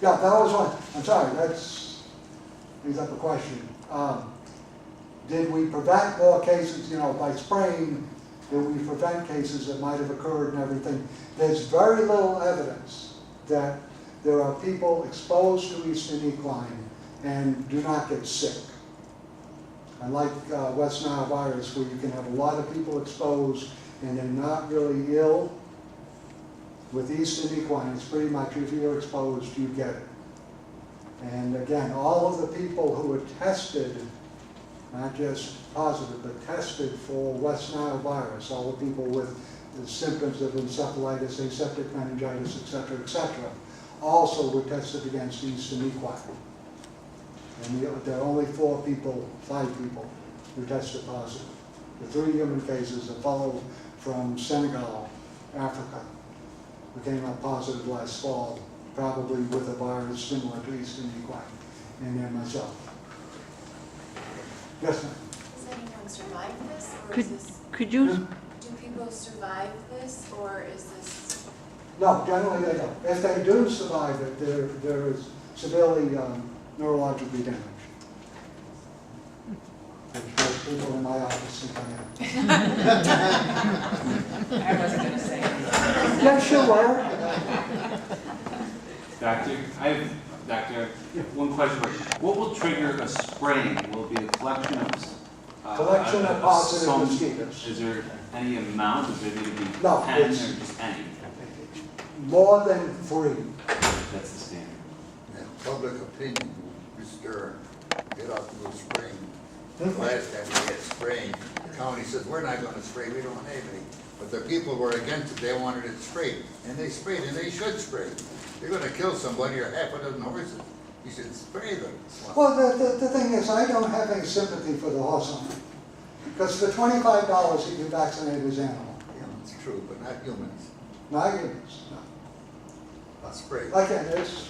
Yeah, that was one. I'm sorry, that's, brings up a question. Did we prevent more cases, by spraying, did we prevent cases that might have occurred and everything? There's very little evidence that there are people exposed to Eastern equine and do not get sick. Unlike West Nile virus, where you can have a lot of people exposed and they're not really ill, with Eastern equine, it's pretty much if you're exposed, you get it. And again, all of the people who were tested, not just positive, but tested for West Nile virus, all the people with the symptoms of encephalitis, aseptic meningitis, etc., also were tested against Eastern equine. And there are only 5 people who tested positive. The 3 human cases, a fellow from Senegal, Africa, who came up positive last fall, probably with a virus similar to Eastern equine, and then myself. Yes, ma'am? Does anyone survive this, or Could you? do people survive this, or is this? No, generally they don't. If they do survive it, they're severely neurologically damaged. Which most people in my office think I am. I wasn't going to say anything. Yes, you were. Doctor, one question. What will trigger a spraying? Will it be a collection of Positive some- mosquitoes. Is there any amount? Does there need to be No, 10 or it's- just any? More than 3. That's the standard. And public opinion, Mr. Get off to the spring. The last time we had spraying, the county said, we're not gonna spray, we don't have any. But the people were against it, they wanted it sprayed. And they sprayed, and they should spray. You're gonna kill somebody or half a dozen horses. You should spray them. Well, the thing is, I don't have any sympathy for the horse owner. Because for $25, he can vaccinate his animal. Yeah, it's true, but not humans. Not humans, no. Not spray. Again, it's,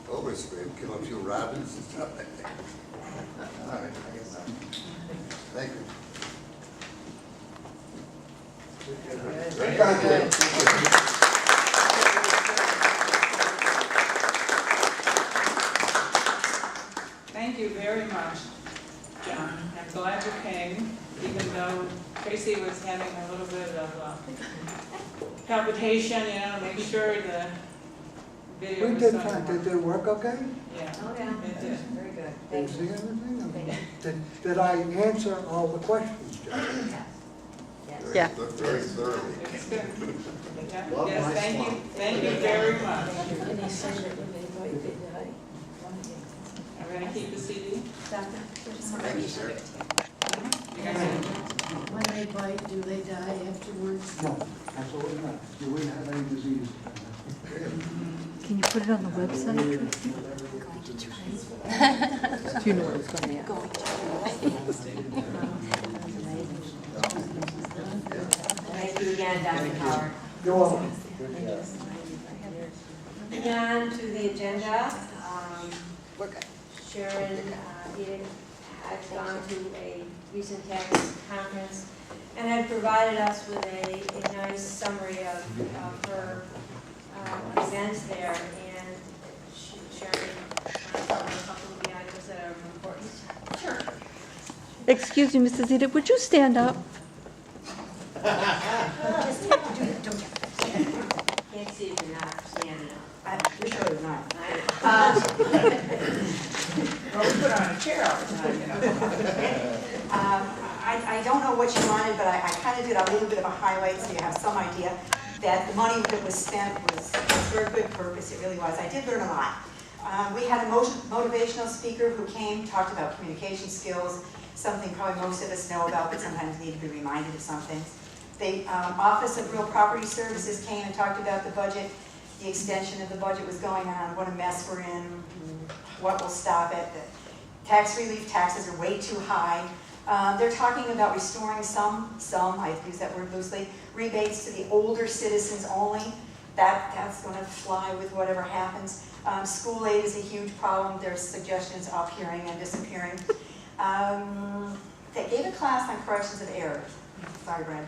Overspray, kill a few robins and stuff like that. All right, thank you. thank you. Thank you very much, John. I'm glad you came, even though Tracy was having a little bit of palpitation, make sure the video We was did going to fine. work. Did it work okay? Yeah, Oh, yeah. it did. Very good. Did you see everything? Did I answer all the questions, John? Yeah. Very thoroughly. It's good. Yeah. Yes, thank you very much. Are we going to keep the CD? Thank you, sir. You guys When they bite, do they die afterwards? No, absolutely not. You wouldn't have any disease. Can you put it on the website, Tracy? Do you know what it's going to Thank you again, Dr. Howard. You're welcome. Moving on to the agenda, Sharon Eden had gone to a recent tax conference and had provided us with a nice summary of her events there. And Sharon, a couple of the items that are important. Sure. Excuse me, Mrs. Edith, would you stand up? Can't see if you're not standing up. I'm sure you're not. Well, we put on a chair all the time, I don't know what you wanted, but I kind of did a little bit of a highlight so you have some idea that the money that was spent was for a good purpose. It really was. I did learn a lot. We had a motivational speaker who came, talked about communication skills, something probably most of us know about, but sometimes need to be reminded of some things. The Office of Real Property Services came and talked about the budget. The extension of the budget was going on, what a mess we're in, what will stop it. The tax relief taxes are way too high. They're talking about restoring some, I use that word loosely, rebates to the older citizens only. That's going to fly with whatever happens. School aid is a huge problem. There's suggestions appearing and disappearing. They gave a class on corrections of errors. Sorry, Brad.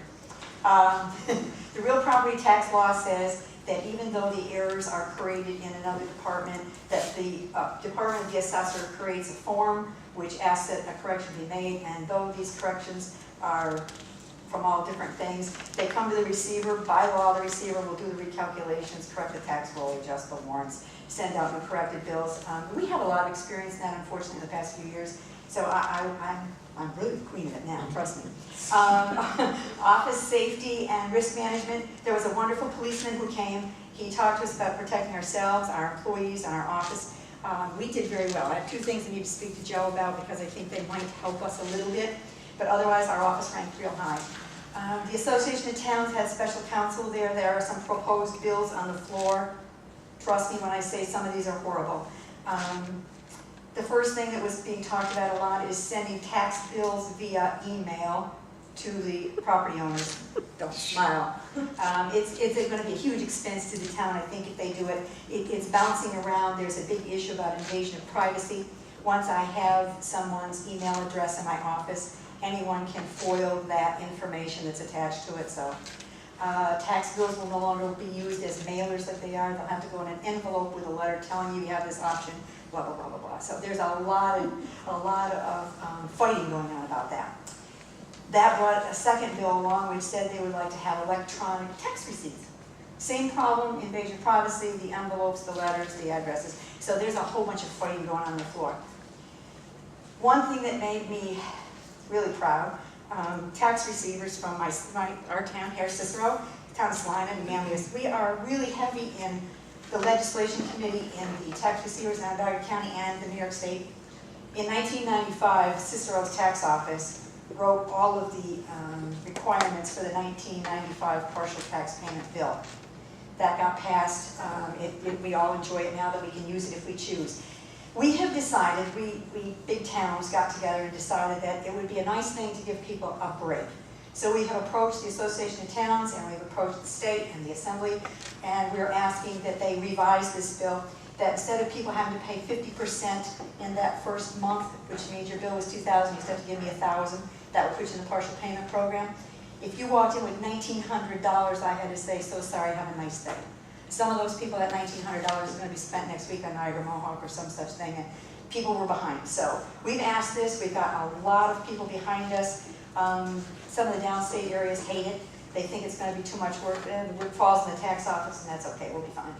The real property tax law says that even though the errors are created in another department, that the department of the assessor creates a form which asks that a correction be made, and though these corrections are from all different things, they come to the receiver. By law, the receiver will do the recalculations, correct the tax roll, adjust the warrants, send out new corrected bills. We have a lot of experience in that, unfortunately, in the past few years, so I'm really the queen of it now, trust me. Office safety and risk management, there was a wonderful policeman who came. He talked to us about protecting ourselves, our employees, and our office. We did very well. I have two things I need to speak to Joe about because I think they might help us a little bit, but otherwise our office ranked real high. The Association of Towns had special counsel there. There are some proposed bills on the floor. Trust me when I say some of these are horrible. The first thing that was being talked about a lot is sending tax bills via email to the property owners. Don't smile. It's going to be a huge expense to the town, I think, if they do it. It's bouncing around. There's a big issue about invasion of privacy. Once I have someone's email address in my office, anyone can foil that information that's attached to it. So tax bills will no longer be used as mailers like they are. They'll have to go in an envelope with a letter telling you have this option, blah, blah, blah, blah, blah. So there's a lot of fighting going on about that. That brought a second bill along which said they would like to have electronic tax receipts. Same problem, invasion of privacy, the envelopes, the letters, the addresses. So there's a whole bunch of fighting going on the floor. One thing that made me really proud, tax receivers from our town here, Cicero, town of Salina and Manlius, we are really heavy in the legislation committee in the tax receivers in Onondaga County and the New York State. In 1995, Cicero's tax office wrote all of the requirements for the 1995 partial tax payment bill. That got passed. We all enjoy it now that we can use it if we choose. We have decided, we big towns got together and decided that it would be a nice thing to give people a break. So we have approached the Association of Towns and we've approached the state and the assembly, and we're asking that they revise this bill, that instead of people having to pay 50% in that first month, which means your bill was $2,000, you just have to give me $1,000, that would put you in the partial payment program. If you walked in with $1,900, I had to say, so sorry, have a nice day. Some of those people, that $1,900 is going to be spent next week on Niagara Mohawk or some such thing, and people were behind. So we've asked this, we've got a lot of people behind us. Some of the downstate areas hate it. They think it's going to be too much work, and the work falls in the tax office, and that's okay, we'll be fine.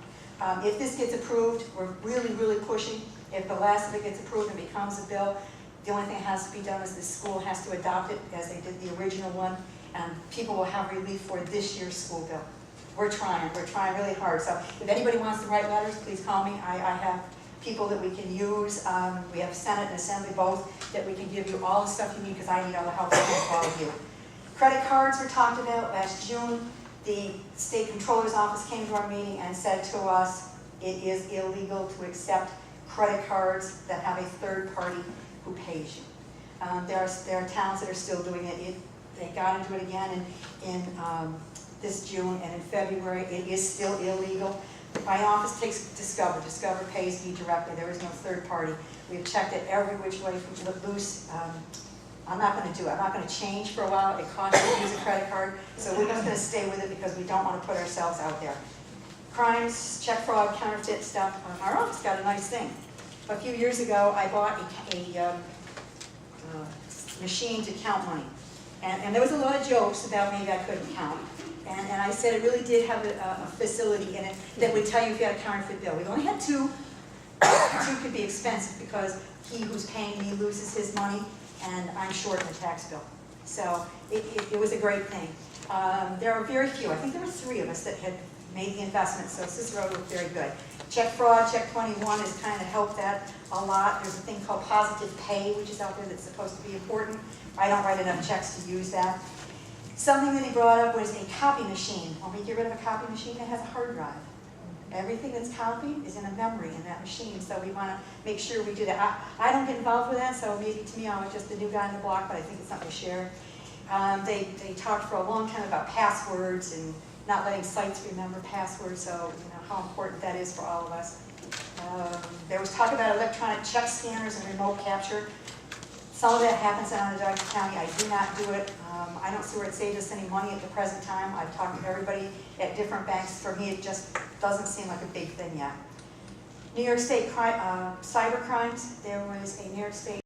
If this gets approved, we're really, really pushing. If the last of it gets approved and becomes a bill, the only thing that has to be done is the school has to adopt it as they did the original one, and people will have relief for this year's school bill. We're trying really hard. So if anybody wants to write letters, please call me. I have people that we can use. We have Senate and Assembly both that we can give you all the stuff you need because I need all the help from all of you. Credit cards were talked about last June. The State Controller's Office came to our meeting and said to us, it is illegal to accept credit cards that have a third party who pays you. There are towns that are still doing it. They got into it again in this June, and in February. It is still illegal. My office takes Discover. Discover pays me directly. There is no third party. We've checked it every which way from loose. I'm not going to do it. I'm not going to change for a while. It costs you to use a credit card, so we're just going to stay with it because we don't want to put ourselves out there. Crimes, check fraud, counterfeit stuff. Our office got a nice thing. A few years ago, I bought a machine to count money. And there was a lot of jokes about maybe I couldn't count. And I said it really did have a facility in it that would tell you if you had a counterfeit bill. We've only had two. Two could be expensive because he who's paying me loses his money and I'm short in the tax bill. So it was a great thing. There are very few. I think there were 3 of us that had made the investment, so Cicero looked very good. Check fraud, check 21 has kind of helped that a lot. There's a thing called positive pay, which is out there that's supposed to be important. I don't write enough checks to use that. Something that he brought up was a copy machine. When we get rid of a copy machine, it has a hard drive. Everything that's copied is in a memory in that machine, so we want to make sure we do that. I don't get involved with that, so maybe to me I was just the new guy on the block, but I think it's something to share. They talked for a long time about passwords and not letting sites remember passwords, so you know how important that is for all of us. There was talk about electronic check scanners and remote capture. Some of that happens in Onondaga County, I do not do it. I don't see where it saves us any money at the present time. I've talked to everybody at different banks. For me, it just doesn't seem like a big thing yet. New York State cyber crimes, there was a New York State